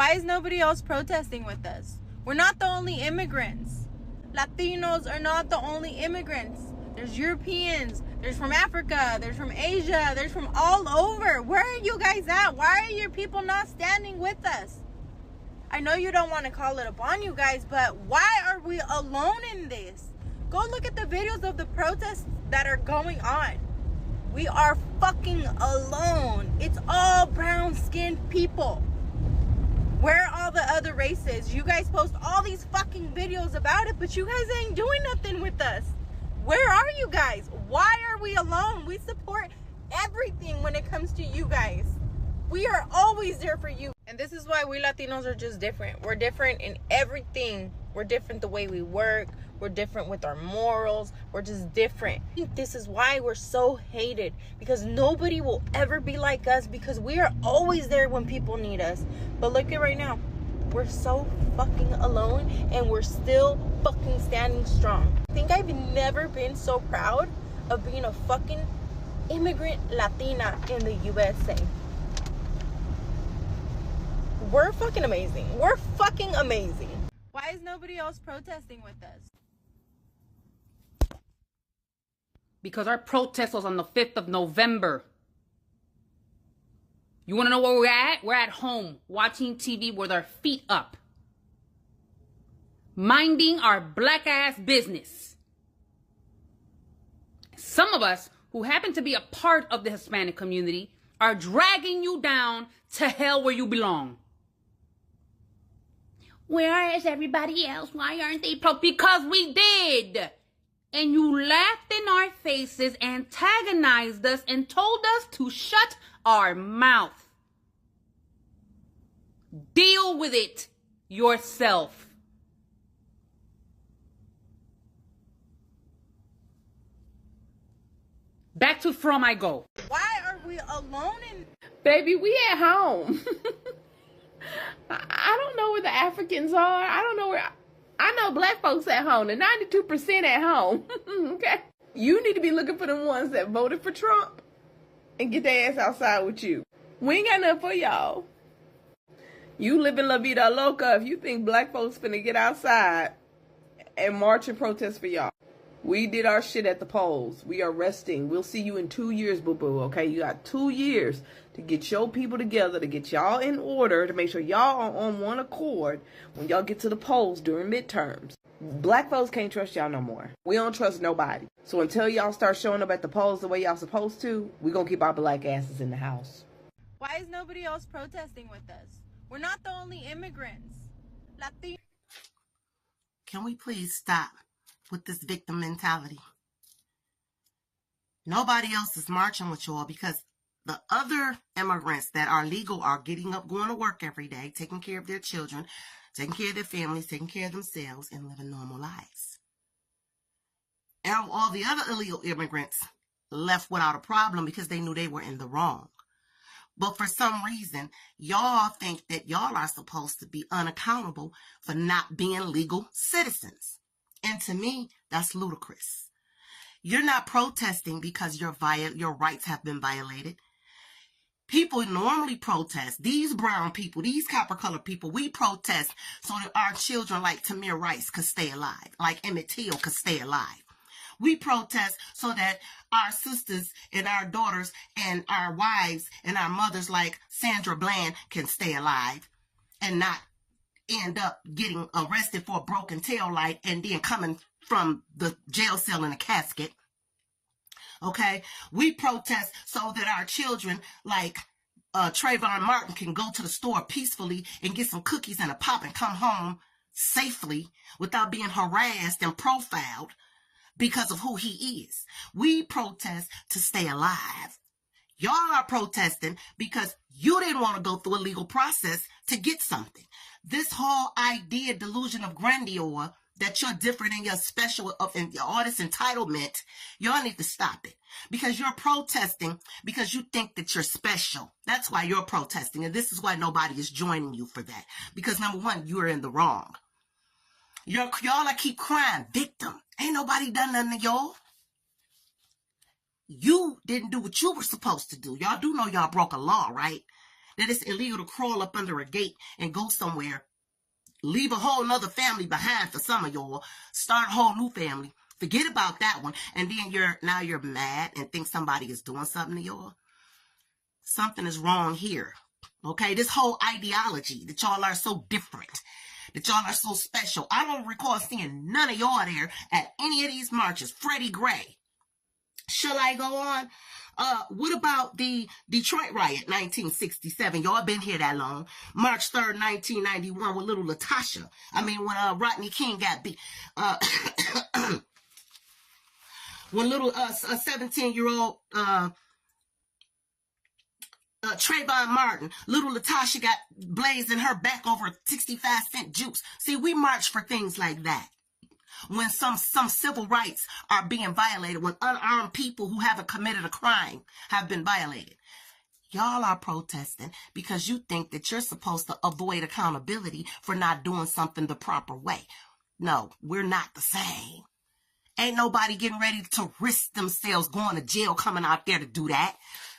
Why is nobody else protesting with us? We're not the only immigrants. Latinos are not the only immigrants. There's Europeans, there's from Africa, there's from Asia, there's from all over. Where are you guys at? Why are your people not standing with us? I know you don't want to call it upon you guys, but why are we alone in this? Go look at the videos of the protests that are going on. We are fucking alone. It's all brown-skinned people. Where are all the other races? You guys post all these fucking videos about it, but you guys ain't doing nothing with us. Where are you guys? Why are we alone? We support everything when it comes to you guys. We are always there for you. And this is why we Latinos are just different. We're different in everything. We're different the way we work. We're different with our morals. We're just different. This is why we're so hated. Because nobody will ever be like us. Because we are always there when people need us. But look at right now. We're so fucking alone. And we're still fucking standing strong. I think I've never been so proud of being a fucking immigrant Latina in the USA. We're fucking amazing. We're fucking amazing. Why is nobody else protesting with us? Because our protest was on the 5th of November. You want to know where we're at? We're at home, watching TV with our feet up. Minding our black ass business. Some of us who happen to be a part of the Hispanic community are dragging you down to hell where you belong. Where is everybody else? Why aren't they Because we did. And you laughed in our faces, antagonized us, and told us to shut our mouth. Deal with it yourself. Back to From I Go. Why are we alone in... Baby, we at home. I don't know where the Africans are. I don't know where... I know black folks at home. The 92% at home. Okay? You need to be looking for the ones that voted for Trump and get their ass outside with you. We ain't got nothing for y'all. You live in La Vida Loca if you think black folks finna get outside and march and protest for y'all. We did our shit at the polls. We are resting. We'll see you in 2 years, boo-boo, okay? You got 2 years to get your people together, to get y'all in order, to make sure y'all are on one accord when y'all get to the polls during midterms. Black folks can't trust y'all no more. We don't trust nobody. So until y'all start showing up at the polls the way y'all supposed to, we gonna keep our black asses in the house. Why is nobody else protesting with us? We're not the only immigrants. Can we please stop with this victim mentality? Nobody else is marching with y'all because the other immigrants that are legal are getting up, going to work every day, taking care of their children, taking care of their families, taking care of themselves, and living normal lives. And all the other illegal immigrants left without a problem because they knew they were in the wrong. But for some reason, y'all think that y'all are supposed to be unaccountable for not being legal citizens. And to me, that's ludicrous. You're not protesting because your rights have been violated. People normally protest. These brown people, these copper-colored people, we protest so that our children like Tamir Rice could stay alive, like Emmett Till could stay alive. We protest so that our sisters and our daughters and our wives and our mothers like Sandra Bland can stay alive and not end up getting arrested for a broken tail light and then coming from the jail cell in a casket. Okay? We protest so that our children like Trayvon Martin can go to the store peacefully and get some cookies and a pop and come home safely without being harassed and profiled because of who he is. We protest to stay alive. Y'all are protesting because you didn't want to go through a legal process to get something. This whole idea, delusion of grandeur, that you're different and you're special in all this entitlement, y'all need to stop it. Because you're protesting because you think that you're special. That's why you're protesting. And this is why nobody is joining you for that. Because number one, you're in the wrong. Y'all keep crying, victim. Ain't nobody done nothing to y'all. You didn't do what you were supposed to do. Y'all do know y'all broke a law, right? that it's illegal to crawl up under a gate and go somewhere, leave a whole nother family behind for some of y'all, start a whole new family. Forget about that one. And then you're mad and think somebody is doing something to y'all. Something is wrong here. Okay, this whole ideology that y'all are so different, that y'all are so special. I don't recall seeing none of y'all there at any of these marches. Freddie Gray. Shall I go on? What about the Detroit riot, 1967? Y'all been here that long. March 3rd, 1991, with little Latasha. I mean, when Rodney King got beat. When little 17-year-old Trayvon Martin, little Latasha got blazed in her back over 65-cent juice. See, we march for things like that. When some civil rights are being violated, when unarmed people who haven't committed a crime have been violated. Y'all are protesting because you think that you're supposed to avoid accountability for not doing something the proper way. No, we're not the same. Ain't nobody getting ready to risk themselves going to jail coming out there to do that.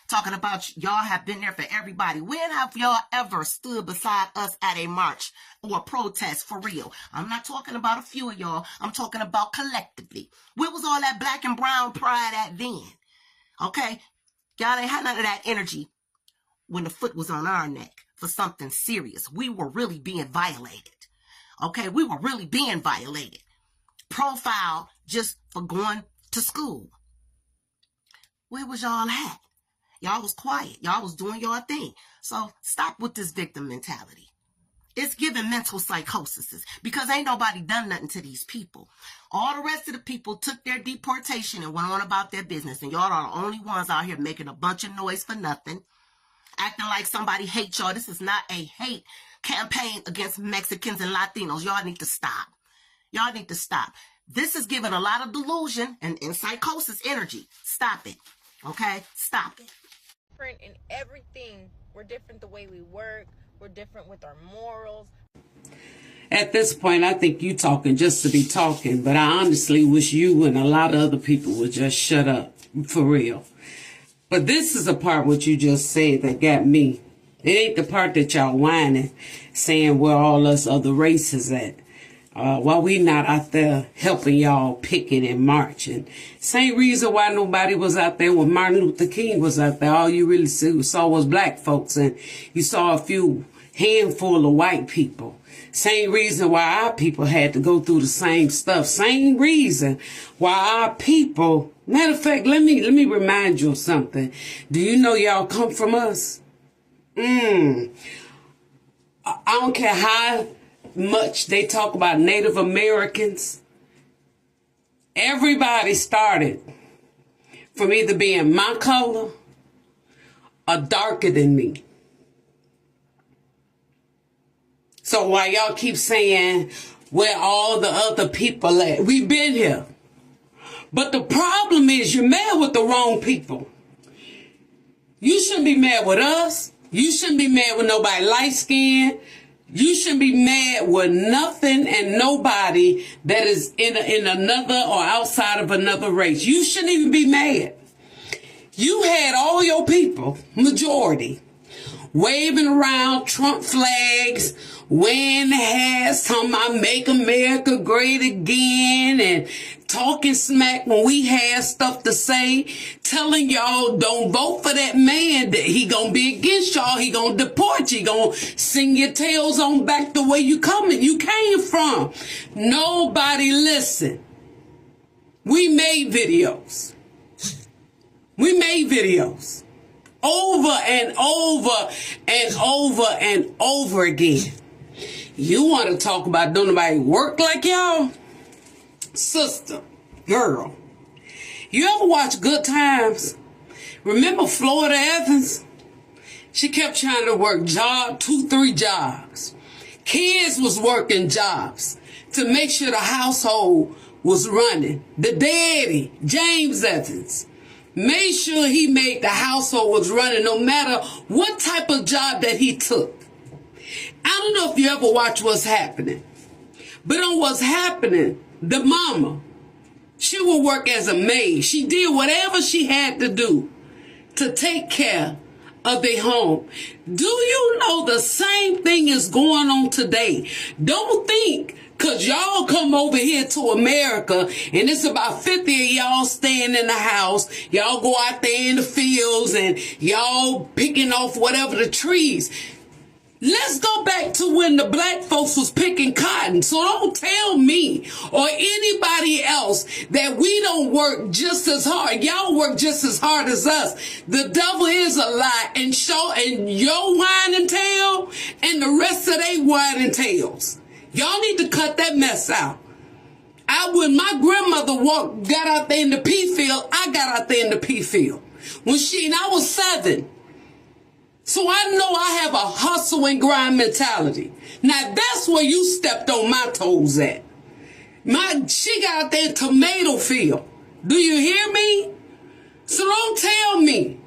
Talking about y'all have been there for everybody. When have y'all ever stood beside us at a march or a protest for real? I'm not talking about a few of y'all. I'm talking about collectively. Where was all that black and brown pride at then? Okay? Y'all ain't had none of that energy when the foot was on our neck for something serious. We were really being violated. Okay? We were really being violated. Profile just for going to school. Where was y'all at? Y'all was quiet. Y'all was doing your thing. So stop with this victim mentality. It's giving mental psychosis because ain't nobody done nothing to these people. All the rest of the people took their deportation and went on about their business. And y'all are the only ones out here making a bunch of noise for nothing. Acting like somebody hates y'all. This is not a hate campaign against Mexicans and Latinos. Y'all need to stop. Y'all need to stop. This is giving a lot of delusion and psychosis energy. Stop it. Okay? Stop it. In everything. We're different the way we work. We're different with our morals. At this point, I think you talking just to be talking, but I honestly wish you and a lot of other people would just shut up, for real. But this is a part what you just said that got me. It ain't the part that y'all whining, saying where all us other races at. While we not out there helping y'all picking and marching. Same reason why nobody was out there when Martin Luther King was out there. All you really saw was black folks, and you saw a few handful of white people. Same reason why our people had to go through the same stuff. Same reason why our people, matter of fact, let me remind you of something. Do you know y'all come from us? I don't care how much they talk about Native Americans. Everybody started from either being my color or darker than me. So while y'all keep saying where all the other people at, we've been here. But the problem is you're mad with the wrong people. You shouldn't be mad with us. You shouldn't be mad with nobody light skinned. You shouldn't be mad with nothing and nobody that is in another or outside of another race. You shouldn't even be mad. You had all your people, majority, waving around Trump flags, wearing hats, talking about make America great again, and talking smack when we had stuff to say, telling y'all don't vote for that man, that he gonna be against y'all, he gonna deport you, he gonna sing your tails on back the way you came from. Nobody listened. We made videos. We made videos over and over and over and over again. You want to talk about don't nobody work like y'all? Sister, girl, you ever watch Good Times? Remember Florida Evans? She kept trying to work 2-3 jobs. Kids was working jobs to make sure the household was running. The daddy, James Evans, made sure he made the household was running no matter what type of job that he took. I don't know if you ever watch What's Happening, but on What's Happening, the mama, she would work as a maid. She did whatever she had to do to take care of their home. Do you know the same thing is going on today? Don't think because y'all come over here to America and it's about 50 of y'all staying in the house. Y'all go out there in the fields and y'all picking off whatever the trees. Let's go back to when the black folks was picking cotton. So don't tell me or anybody else that we don't work just as hard. Y'all work just as hard as us. The devil is a lie, and your whining tail and the rest of they whining tails. Y'all need to cut that mess out. When my grandmother got out there in the pea field, I got out there in the pea field. I was 7. So I know I have a hustle and grind mentality. Now that's where you stepped on my toes at. She got out there in tomato field. Do you hear me? So don't tell me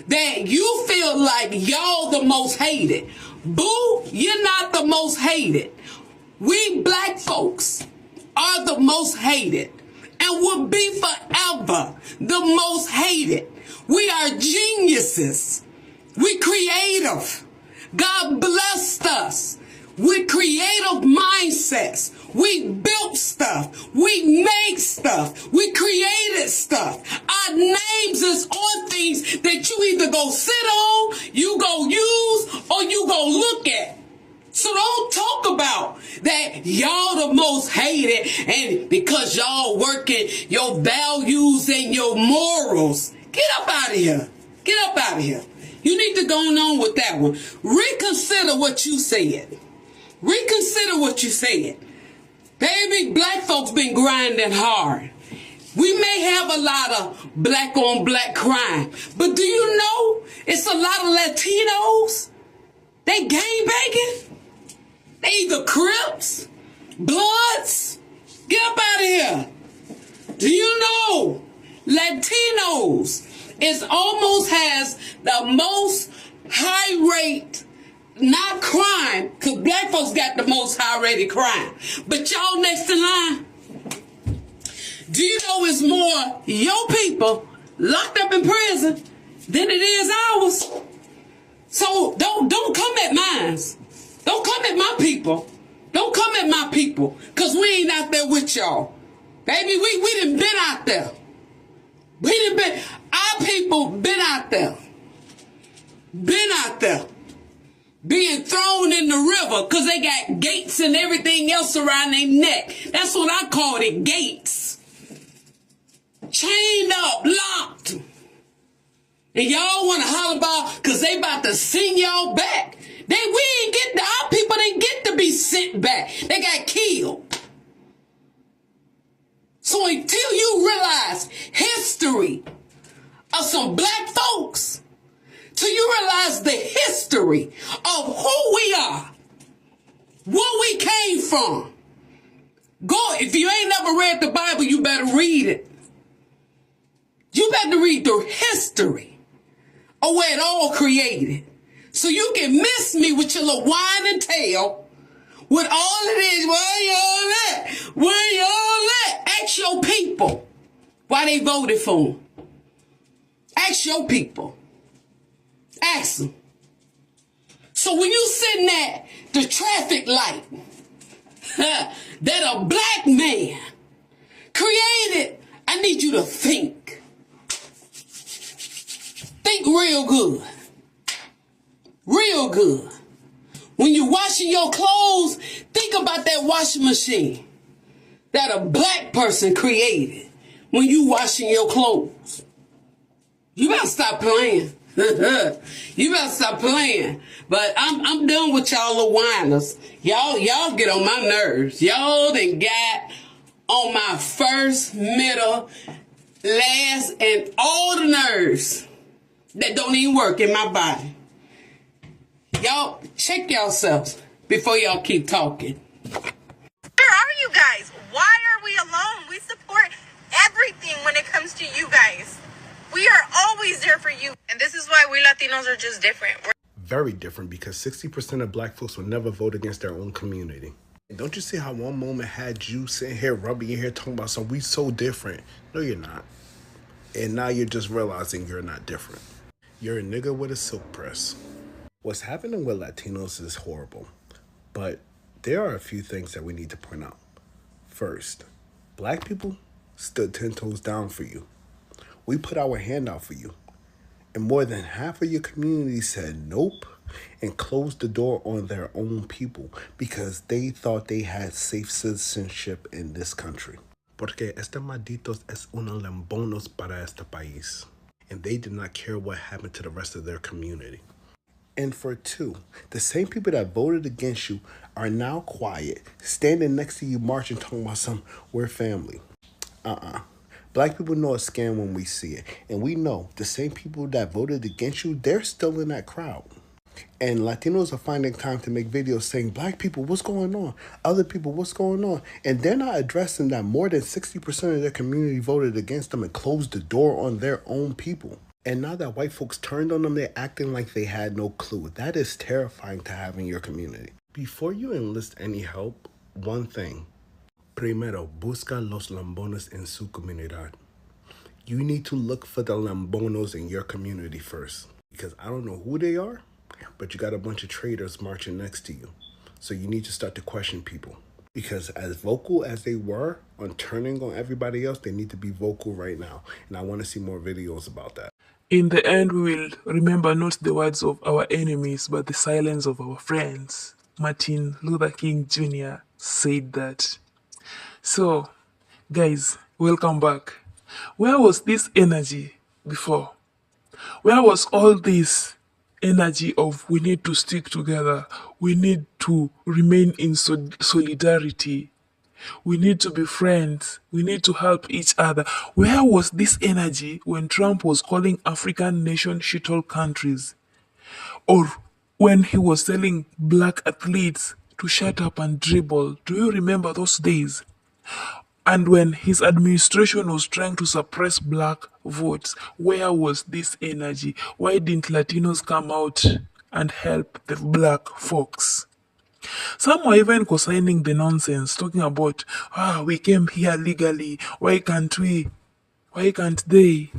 that you feel like y'all the most hated. Boo, you're not the most hated. We black folks are the most hated and will be forever the most hated. We are geniuses. We creative. God blessed us with creative mindsets. We built stuff. We made stuff. We created stuff. Our names is on things that you either go sit on, you go use, or you go look at. So don't talk about that y'all the most hated and because y'all working your values and your morals. Get up out of here. Get up out of here. You need to go on with that one. Reconsider what you said. Reconsider what you said. Baby, black folks been grinding hard. We may have a lot of black on black crime, but do you know it's a lot of Latinos? They gangbanging. They either Crips, Bloods. Get up out of here. Do you know Latinos almost has the most high rate, not crime, because black folks got the most high rated crime. But y'all next in line. Do you know it's more your people locked up in prison than it is ours? So don't come at mine. Don't come at my people. Don't come at my people, because we ain't out there with y'all. Baby, we done been out there. Our people been out there. Been out there. Being thrown in the river because they got gates and everything else around their neck. That's what I call it, gates. Chained up, locked. And y'all want to holler about because they about to send y'all back. Our people didn't get to be sent back. They got killed. So until you realize history of some black folks, till you realize the history of who we are, where we came from, if you ain't never read the Bible, you better read it. You better read the history of where it all created. So you can miss me with your little whining tail with all it is. Where y'all at? Where y'all at? Ask your people why they voted for him. Ask your people. Ask them. So when you sitting at the traffic light that a black man created, I need you to think. Think real good. Real good. When you're washing your clothes, think about that washing machine that a black person created when you washing your clothes. You better stop playing. You better stop playing. But I'm done with y'all little whiners. Y'all get on my nerves. Y'all done got on my first, middle, last, and all the nerves that don't even work in my body. Y'all check yourselves before y'all keep talking. Where are you guys? Why are we alone? We support everything when it comes to you guys. We are always there for you. And this is why we Latinos are just different. Very different, because 60% of black folks will never vote against their own community. And don't you see how one moment had you sitting here rubbing your hair talking about we so different? No, you're not. And now you're just realizing you're not different. You're a nigga with a silk press. What's happening with Latinos is horrible, but there are a few things that we need to point out. First, black people stood 10 toes down for you. We put our hand out for you. And more than half of your community said nope and closed the door on their own people because they thought they had safe citizenship in this country. Porque este malditos es unos lambonos para este país. And they did not care what happened to the rest of their community. And for two, the same people that voted against you are now quiet, standing next to you marching, talking about we're family. Black people know a scam when we see it. And we know the same people that voted against you, they're still in that crowd. And Latinos are finding time to make videos saying, black people, what's going on? Other people, what's going on? And they're not addressing that more than 60% of their community voted against them and closed the door on their own people. And now that white folks turned on them, they're acting like they had no clue. That is terrifying to have in your community. Before you enlist any help, one thing. Primero, busca los lambones en su comunidad. You need to look for the lambonos in your community first. Because I don't know who they are, but you got a bunch of traitors marching next to you. So you need to start to question people. Because as vocal as they were on turning on everybody else, they need to be vocal right now. And I want to see more videos about that. In the end, we will remember not the words of our enemies, but the silence of our friends. Martin Luther King Jr. said that. So, guys, welcome back. Where was this energy before? Where was all this energy of we need to stick together, we need to remain in solidarity, we need to be friends, we need to help each other? Where was this energy when Trump was calling African nation shithole countries? Or when he was telling black athletes to shut up and dribble? Do you remember those days? And when his administration was trying to suppress black votes, where was this energy? Why didn't Latinos come out and help the black folks? Some were even co-signing the nonsense, talking about, we came here legally, why can't we? Why can't they?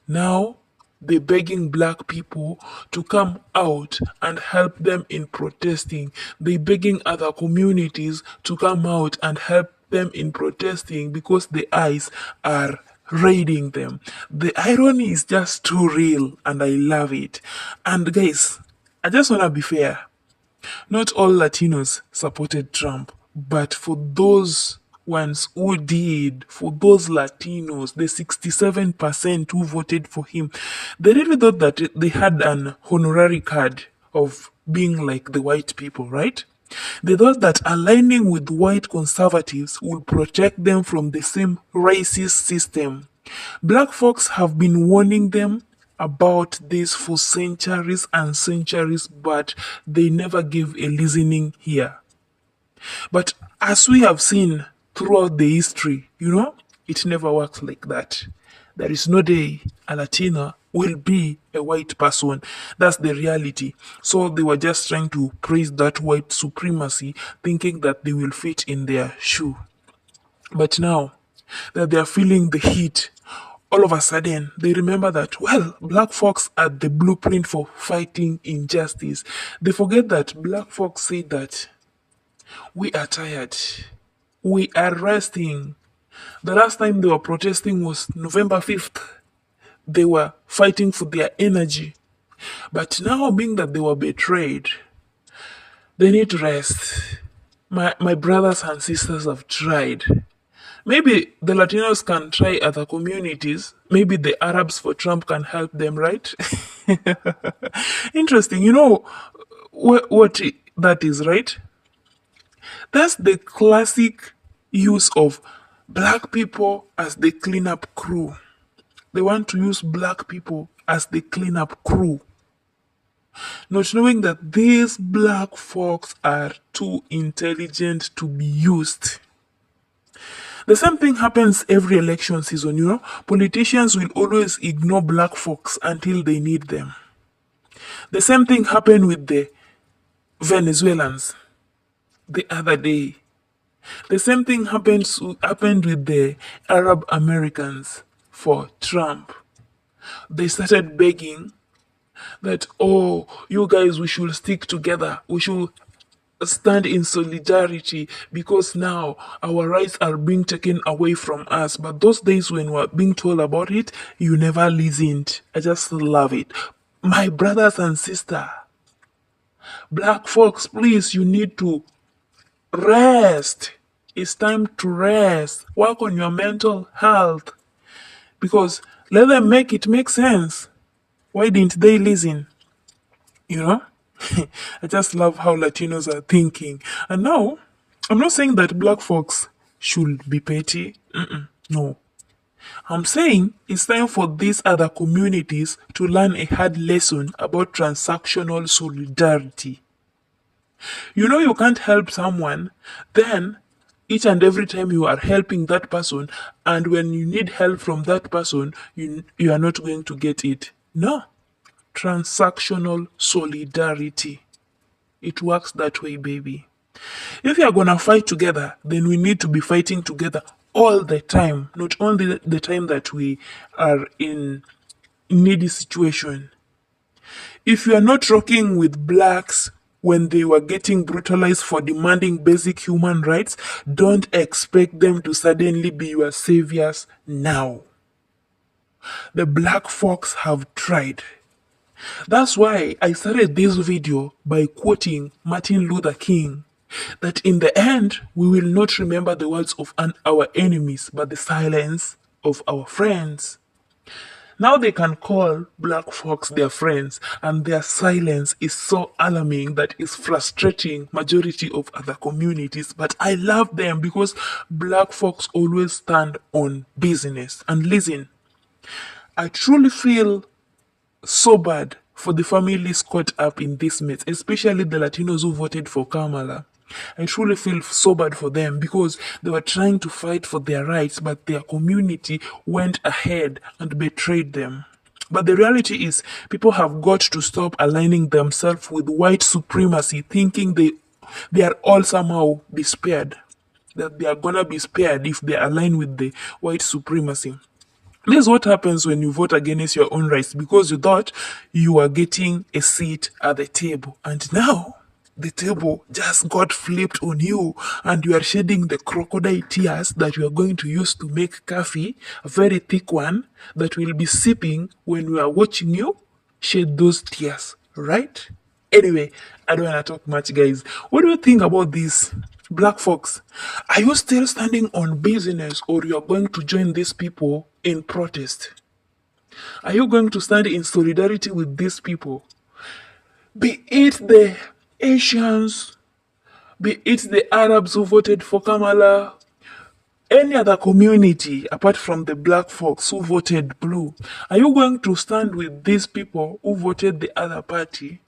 Now, they're begging black people to come out and help them in protesting. They're begging other communities to come out and help them in protesting because the eyes are raiding them. The irony is just too real and I love it. And guys, I just want to be fair. Not all Latinos supported Trump, but for those ones who did, for those Latinos, the 67% who voted for him, they really thought that they had an honorary card of being like the white people, right? They thought that aligning with white conservatives would protect them from the same racist system. Black folks have been warning them about this for centuries and centuries, but they never gave a listening ear. But as we have seen throughout the history, it never works like that. There is no day a Latina will be a white person. That's the reality. So they were just trying to praise that white supremacy, thinking that they will fit in their shoe. But now that they are feeling the heat, all of a sudden they remember that, black folks are the blueprint for fighting injustice. They forget that black folks say that we are tired, we are resting. The last time they were protesting was November 5th. They were fighting for their energy. But now, being that they were betrayed, they need to rest. My brothers and sisters have tried. Maybe the Latinos can try other communities. Maybe the Arabs for Trump can help them, right? Interesting. You know what that is, right? That's the classic use of black people as the cleanup crew. They want to use black people as the cleanup crew, not knowing that these black folks are too intelligent to be used. The same thing happens every election season, Politicians will always ignore black folks until they need them. The same thing happened with the Venezuelans the other day. The same thing happened with the Arab Americans for Trump. They started begging that, oh, you guys, we should stick together. We should stand in solidarity because now our rights are being taken away from us. But those days when we were being told about it, you never listened. I just love it. My brothers and sisters, black folks, please, you need to rest. It's time to rest. Work on your mental health. Because let them make it make sense. Why didn't they listen? You know? I just love how Latinos are thinking. And now, I'm not saying that black folks should be petty. No. I'm saying it's time for these other communities to learn a hard lesson about transactional solidarity. You know, you can't help someone, then each and every time you are helping that person, and when you need help from that person, you are not going to get it. No. Transactional solidarity. It works that way, baby. If you are gonna fight together, then we need to be fighting together all the time, not only the time that we are in needy situation. If you are not rocking with blacks when they were getting brutalized for demanding basic human rights, don't expect them to suddenly be your saviors now. The black folks have tried. That's why I started this video by quoting Martin Luther King, that in the end, we will not remember the words of our enemies, but the silence of our friends. Now they can call black folks their friends, and their silence is so alarming that it's frustrating majority of other communities. But I love them because black folks always stand on business. And listen, I truly feel so bad for the families caught up in this mess, especially the Latinos who voted for Kamala. I truly feel so bad for them because they were trying to fight for their rights, but their community went ahead and betrayed them. But the reality is, people have got to stop aligning themselves with white supremacy, thinking they are all somehow be spared, that they are gonna be spared if they align with the white supremacy. This is what happens when you vote against your own rights, because you thought you were getting a seat at the table. And now, the table just got flipped on you, and you are shedding the crocodile tears that you are going to use to make coffee, a very thick one, that we'll be sipping when we are watching you shed those tears, right? Anyway, I don't want to talk much, guys. What do you think about this? Black folks, are you still standing on business, or you are going to join these people in protest? Are you going to stand in solidarity with these people? Be it the Asians, be it the Arabs who voted for Kamala, any other community apart from the black folks who voted blue. Are you going to stand with these people who voted the other party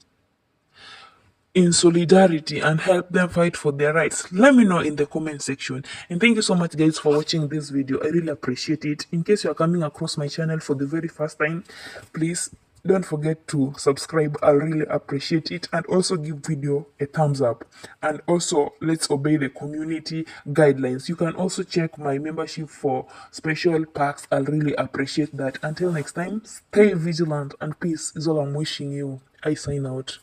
in solidarity and help them fight for their rights? Let me know in the comment section. And thank you so much, guys, for watching this video. I really appreciate it. In case you are coming across my channel for the very first time, please don't forget to subscribe. I really appreciate it. And also give video a thumbs up. And also, let's obey the community guidelines. You can also check my membership for special perks. I'll really appreciate that. Until next time, stay vigilant, and peace is all I'm wishing you. I sign out.